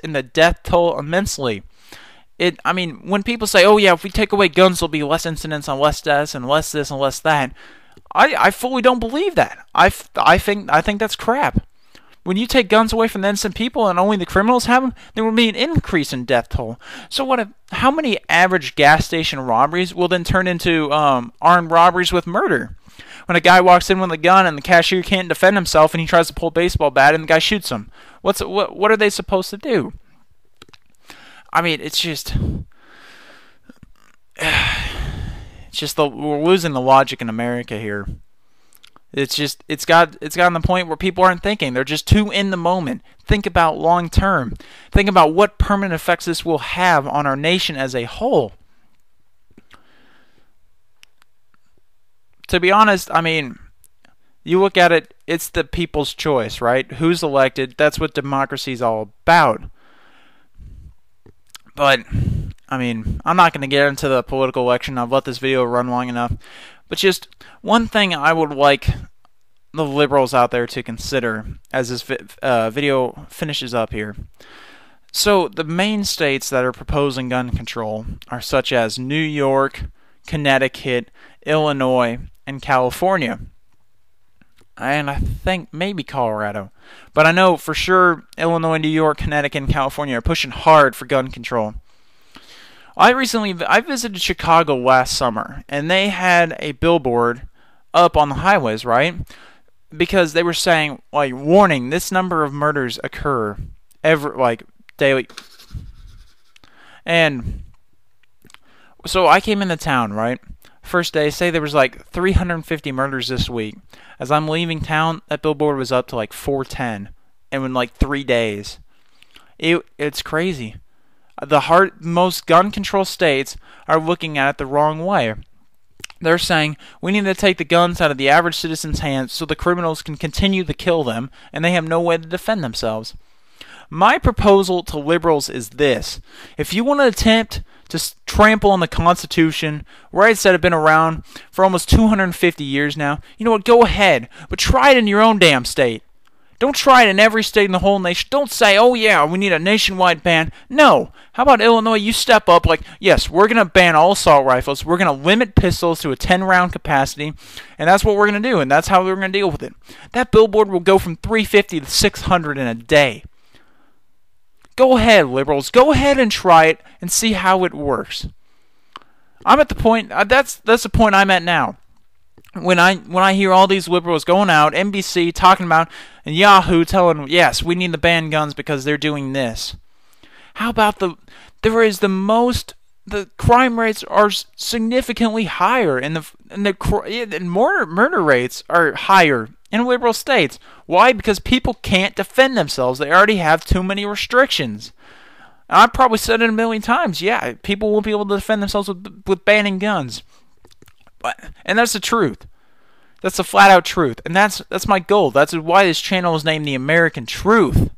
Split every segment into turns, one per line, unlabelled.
in the death toll immensely. I mean, when people say, oh yeah, if we take away guns, there'll be less incidents and less deaths and less this and less that, I fully don't believe that. I think that's crap. When you take guns away from the innocent people and only the criminals have them, there will be an increase in death toll. So how many average gas station robberies will then turn into armed robberies with murder? When a guy walks in with a gun and the cashier can't defend himself and he tries to pull a baseball bat and the guy shoots him. What are they supposed to do? I mean, it's just we're losing the logic in America here. It's gotten the point where people aren't thinking. They're just too in the moment. Think about long term. Think about what permanent effects this will have on our nation as a whole. To be honest, I mean, you look at it, it's the people's choice, right? Who's elected? That's what democracy is all about. But, I mean, I'm not going to get into the political election. I've let this video run long enough. But just one thing I would like the liberals out there to consider as this video finishes up here. So, the main states that are proposing gun control are such as New York, Connecticut, Illinois, and California. And I think maybe Colorado. But I know for sure Illinois, New York, Connecticut, and California are pushing hard for gun control. I visited Chicago last summer, and they had a billboard up on the highways, right? Because they were saying, like, warning, this number of murders occur daily. And so I came into town, right? First day, say there was like 350 murders this week. As I'm leaving town, that billboard was up to like 410, and in like 3 days. It's crazy. Most gun control states are looking at it the wrong way. They're saying we need to take the guns out of the average citizen's hands so the criminals can continue to kill them, and they have no way to defend themselves. My proposal to liberals is this: if you want to attempt to trample on the Constitution, rights that have been around for almost 250 years now, you know what, go ahead, but try it in your own damn state. Don't try it in every state in the whole nation. Don't say, oh yeah, we need a nationwide ban. No. How about Illinois? You step up like, yes, we're going to ban all assault rifles. We're going to limit pistols to a 10-round capacity, and that's what we're going to do, and that's how we're going to deal with it. That billboard will go from 350 to 600 in a day. Go ahead, liberals. Go ahead and try it and see how it works. I'm at the point, that's the point I'm at now. When I hear all these liberals going out, NBC talking about, and Yahoo telling, yes, we need to ban guns because they're doing this. How about the crime rates are significantly higher, and murder rates are higher in liberal states. Why? Because people can't defend themselves. They already have too many restrictions. I've probably said it a million times. Yeah, people won't be able to defend themselves with banning guns. And that's the truth. That's the flat-out truth. And that's my goal. That's why this channel is named The American Truth.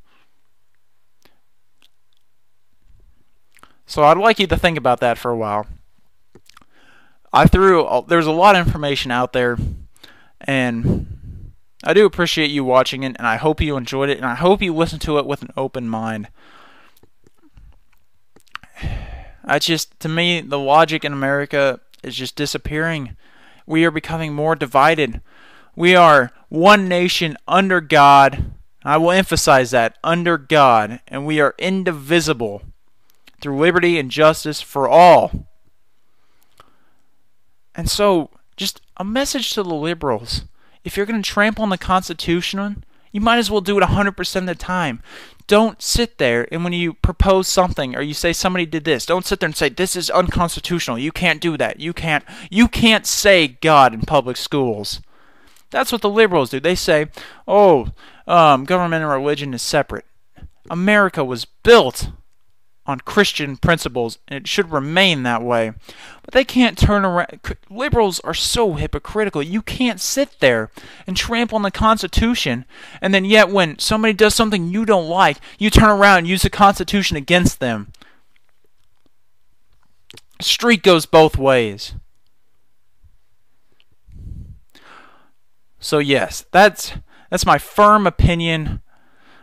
So I'd like you to think about that for a while. There's a lot of information out there, and I do appreciate you watching it, and I hope you enjoyed it, and I hope you listened to it with an open mind. To me, the logic in America is just disappearing. We are becoming more divided. We are one nation under God. I will emphasize that, under God, and we are indivisible through liberty and justice for all. And so, just a message to the liberals. If you're going to trample on the Constitution, you might as well do it 100% of the time. Don't sit there and when you propose something or you say somebody did this, don't sit there and say this is unconstitutional. You can't do that. You can't say God in public schools. That's what the liberals do. They say, government and religion is separate. America was built on Christian principles, and it should remain that way. But they can't turn around. Liberals are so hypocritical. You can't sit there and trample on the Constitution, and then yet when somebody does something you don't like, you turn around and use the Constitution against them. The street goes both ways. So yes, that's my firm opinion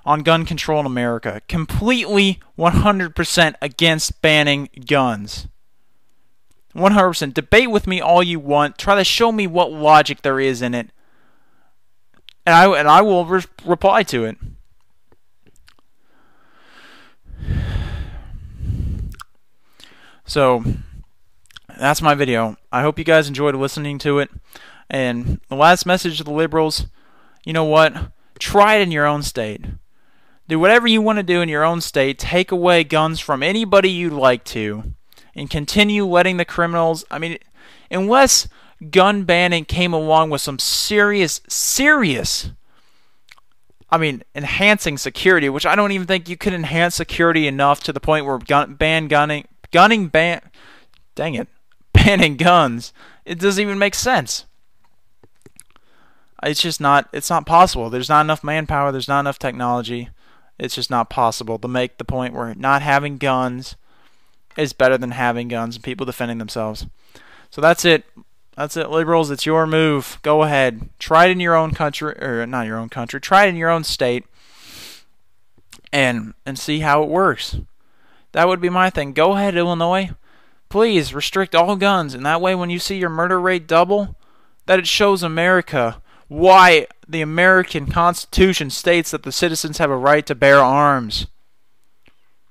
on gun control in America. Completely 100% against banning guns. 100%. Debate with me all you want. Try to show me what logic there is in it. And I will reply to it. So, that's my video. I hope you guys enjoyed listening to it. And the last message to the liberals, you know what? Try it in your own state. Do whatever you want to do in your own state. Take away guns from anybody you'd like to. And continue letting the criminals... I mean, unless gun banning came along with some serious... enhancing security, which I don't even think you could enhance security enough to the point where banning guns, it doesn't even make sense. It's not possible. There's not enough manpower, there's not enough technology. It's just not possible to make the point where not having guns is better than having guns and people defending themselves. So that's it. That's it, liberals. It's your move. Go ahead. Try it in your own country, or not your own country. Try it in your own state and see how it works. That would be my thing. Go ahead, Illinois. Please restrict all guns, and that way when you see your murder rate double, that it shows America why the American Constitution states that the citizens have a right to bear arms.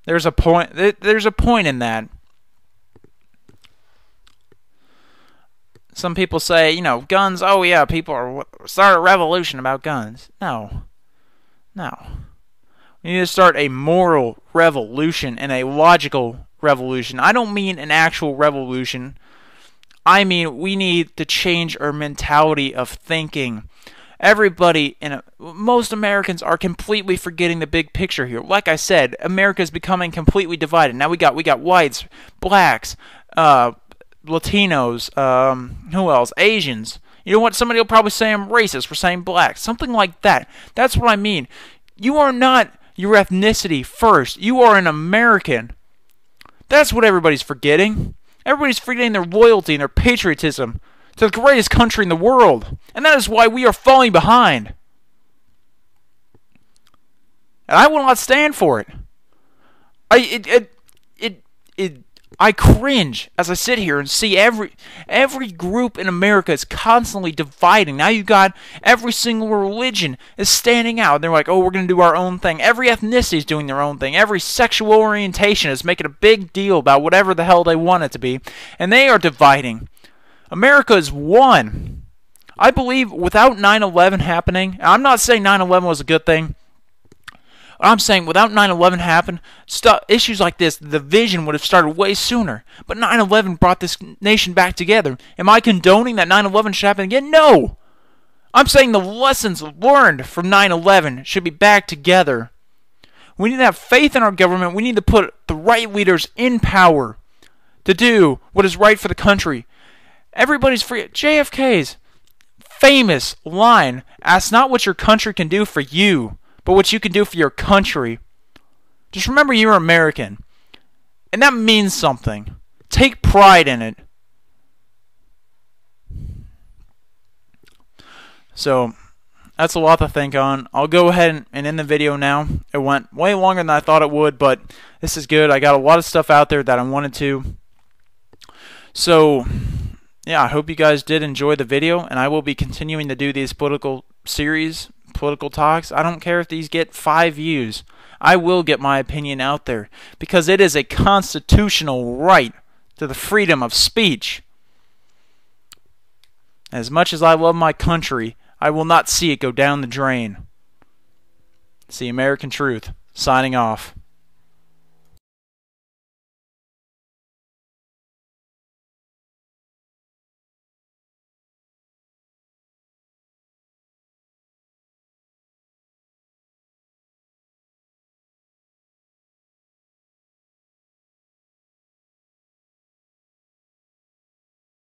There's a point in that. Some people say, guns, oh yeah, people are start a revolution about guns. No. We need to start a moral revolution and a logical revolution. I don't mean an actual revolution. I mean we need to change our mentality of thinking. Most Americans are completely forgetting the big picture here. Like I said, America is becoming completely divided. Now we got whites, blacks, Latinos, who else? Asians. You know what? Somebody will probably say I'm racist for saying black. Something like that. That's what I mean. You are not your ethnicity first. You are an American. That's what everybody's forgetting. Everybody's forgetting their loyalty and their patriotism to the greatest country in the world. And that is why we are falling behind. And I will not stand for it. I cringe as I sit here and see every group in America is constantly dividing. Now you got every single religion is standing out. They're like, oh, we're going to do our own thing. Every ethnicity is doing their own thing. Every sexual orientation is making a big deal about whatever the hell they want it to be. And they are dividing. America is one. I believe without 9/11 happening, and I'm not saying 9/11 was a good thing. I'm saying without 9/11 happen, issues like this, the division would have started way sooner. But 9/11 brought this nation back together. Am I condoning that 9/11 should happen again? No! I'm saying the lessons learned from 9/11 should be back together. We need to have faith in our government. We need to put the right leaders in power to do what is right for the country. Everybody's free. JFK's famous line, ask not what your country can do for you, but what you can do for your country. Just remember you're American. And that means something. Take pride in it. So, that's a lot to think on. I'll go ahead and end the video now. It went way longer than I thought it would, but this is good. I got a lot of stuff out there that I wanted to. So, yeah, I hope you guys did enjoy the video, and I will be continuing to do these political talks. I don't care if these get 5 views. I will get my opinion out there because it is a constitutional right to the freedom of speech. As much as I love my country, I will not see it go down the drain. It's the American Truth, signing off.